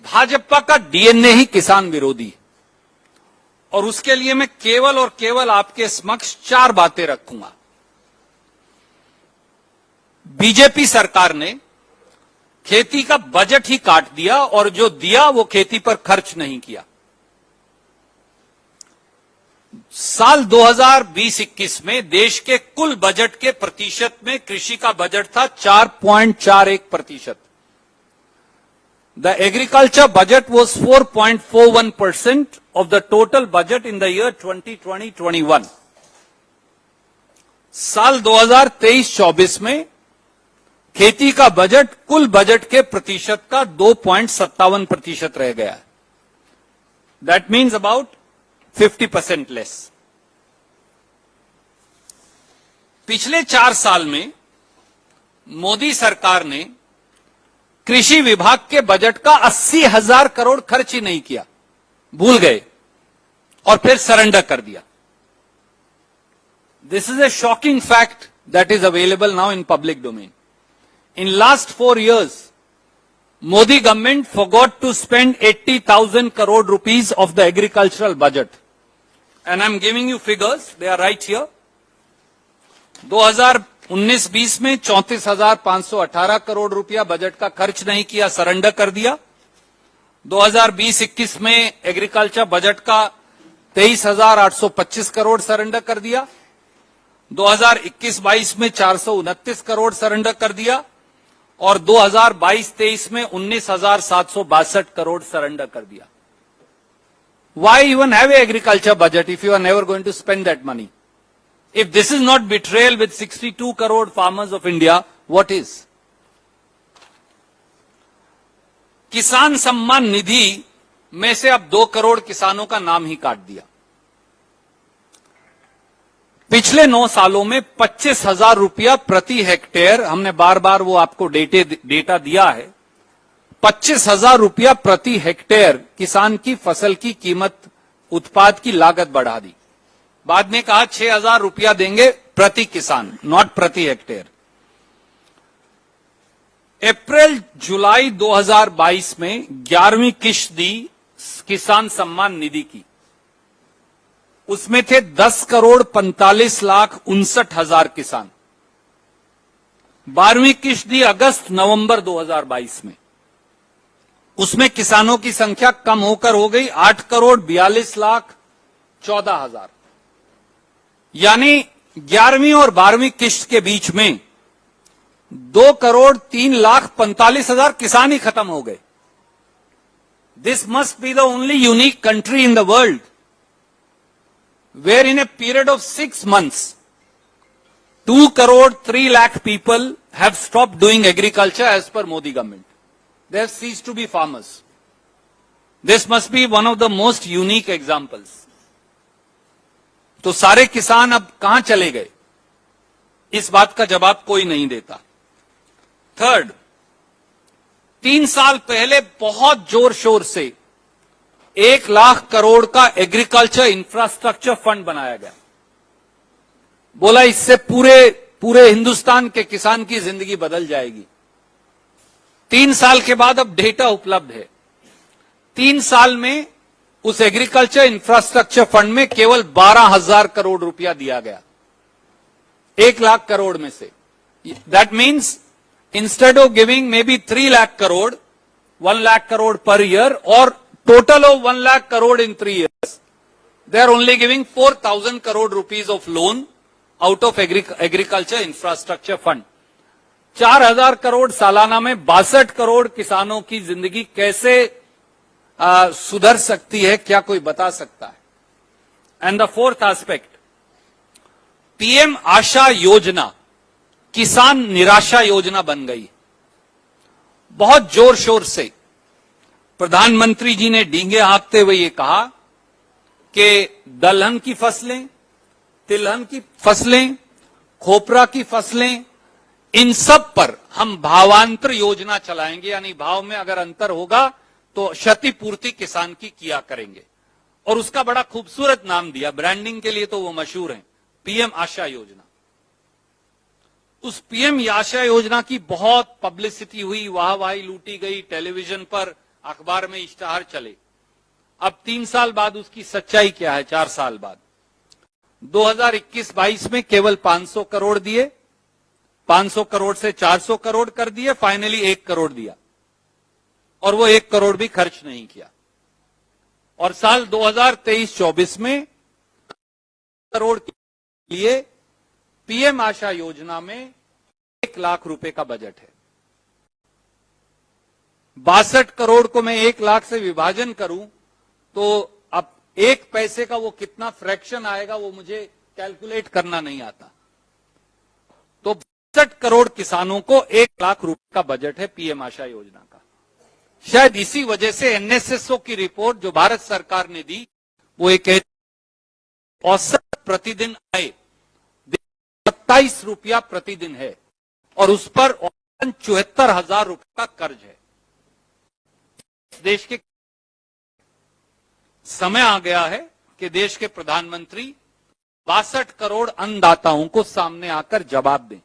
भाजपा का डीएनए ही किसान विरोधी है और उसके लिए मैं केवल और केवल आपके समक्ष 4 बातें रखूंगा। बीजेपी सरकार ने खेती का बजट ही काट दिया और जो दिया वो खेती पर खर्च नहीं किया। साल 2020-21 में देश के कुल बजट के प्रतिशत में कृषि का बजट था 4.41%। The agriculture budget was 4.41% of the total budget in the year 2020-21. साल 2023-24 में खेती का बजट कुल बजट के प्रतिशत का 2.57% रह गया है। That means about 50% less. पिछले 4 साल में मोदी सरकार ने कृषि विभाग के बजट का 80,000 करोड़ खर्च ही नहीं किया, भूल गए और फिर सरेंडर कर दिया। This is a shocking fact that is available now in public domain. In last 4 years, Modi government forgot to spend 80,000 crore rupees of the agricultural budget. And I'm giving you figures, they are right here. 2019-20 में 34,518 करोड़ रुपया budget का खर्च नहीं किया, surrender कर दिया। 2020-21 में agriculture budget का 23,825 करोड़ सरेंडर कर दिया। 2021-22 में 429 करोड़ सरेंडर कर दिया और 2022-23 में 19,762 करोड़ सरेंडर कर दिया। Why even have an agriculture budget if you are never going to spend that money? If this is not betrayal with 62 crore farmers of India, what is? किसान सम्मान निधि में से अब 2 करोड़ किसानों का नाम ही काट दिया। पिछले 9 सालों में 25,000 रुपया प्रति हेक्टेयर, हमने बार बार वो आपको डेटा दिया है, 25,000 रुपया प्रति हेक्टेयर किसान की फसल की कीमत, उत्पाद की लागत बढ़ा दी। बाद में कहा 6,000 रुपया देंगे प्रति किसान, नॉट प्रति हेक्टेयर। अप्रैल जुलाई 2022 में 11वीं किश्त दी किसान सम्मान निधि की, उसमें थे 10,45,59,000 किसान। 12वीं किश्त दी अगस्त नवंबर 2022 में, उसमें किसानों की संख्या कम होकर हो गई 8,42,14,000। यानी 11वीं और 12वीं किश्त के बीच में 2,03,45,000 किसान ही खत्म हो गए। This must be the only unique country in the world where in a period of 6 months, 2,03,00,000 people have stopped doing agriculture as per Modi government. They have ceased to be farmers. This must be one of the most unique examples. तो सारे किसान अब कहां चले गए, इस बात का जवाब कोई नहीं देता। थर्ड, 3 साल पहले बहुत जोर शोर से 1 लाख करोड़ का एग्रीकल्चर इंफ्रास्ट्रक्चर फंड बनाया गया। बोला इससे पूरे हिंदुस्तान के किसान की जिंदगी बदल जाएगी। 3 साल के बाद अब डेटा उपलब्ध है। 3 साल में उस एग्रीकल्चर इंफ्रास्ट्रक्चर फंड में केवल 12,000 करोड़ रुपया दिया गया 1 लाख करोड़ में से। That means instead of giving may be 3 lakh crore, 1 lakh crore per year और total of 1 lakh crore in 3 years, they are only giving 4,000 crore rupees of loan out of agriculture infrastructure fund. 4,000 crore सालाना में 62 करोड़ किसानों की जिंदगी कैसे सुधर सकती है, क्या कोई बता सकता है? And the fourth aspect, PM Aasha Yojana किसान निराशा योजना बन गई। बहुत जोर शोर से प्रधानमंत्री जी ने डींगे हाँकते हुए ये कहा कि दलहन की फसलें, तिलहन की फसलें, खोपरा की फसलें, इन सब पर हम भावांतर योजना चलाएंगे, यानी भाव में अगर अंतर होगा तो क्षतिपूर्ति किसान की किया करेंगे। और उसका बड़ा खूबसूरत नाम दिया, ब्रांडिंग के लिए तो वो मशहूर हैं, पीएम आशा योजना। उस पीएम आशा योजना की बहुत पब्लिसिटी हुई, वाहवाही लूटी गई, टेलीविजन पर अखबार में इश्तहार चले। अब 3 साल बाद उसकी सच्चाई क्या है, 4 साल बाद 2021-22 में केवल 500 करोड़ दिए, 500 करोड़ से 400 करोड़ कर दिए, फाइनली 1 करोड़ दिया और वो 1 करोड़ भी खर्च नहीं किया। और साल 2023-24 में करोड़ के लिए पीएम आशा योजना में 1 लाख रुपए का बजट है। 62 करोड़ को मैं 1 लाख से विभाजन करूं तो अब 1 पैसे का वो कितना फ्रैक्शन आएगा वो मुझे कैलकुलेट करना नहीं आता। तो 62 करोड़ किसानों को 1 लाख रुपए का बजट है पीएम आशा योजना का। शायद इसी वजह से एनएसएसओ की रिपोर्ट जो भारत सरकार ने दी वो एक औसत प्रतिदिन आय 27 रुपया प्रतिदिन है और उस पर 74,000 रुपए का कर्ज है। देश के समय आ गया है कि देश के प्रधानमंत्री 62 करोड़ अन्नदाताओं को सामने आकर जवाब दें।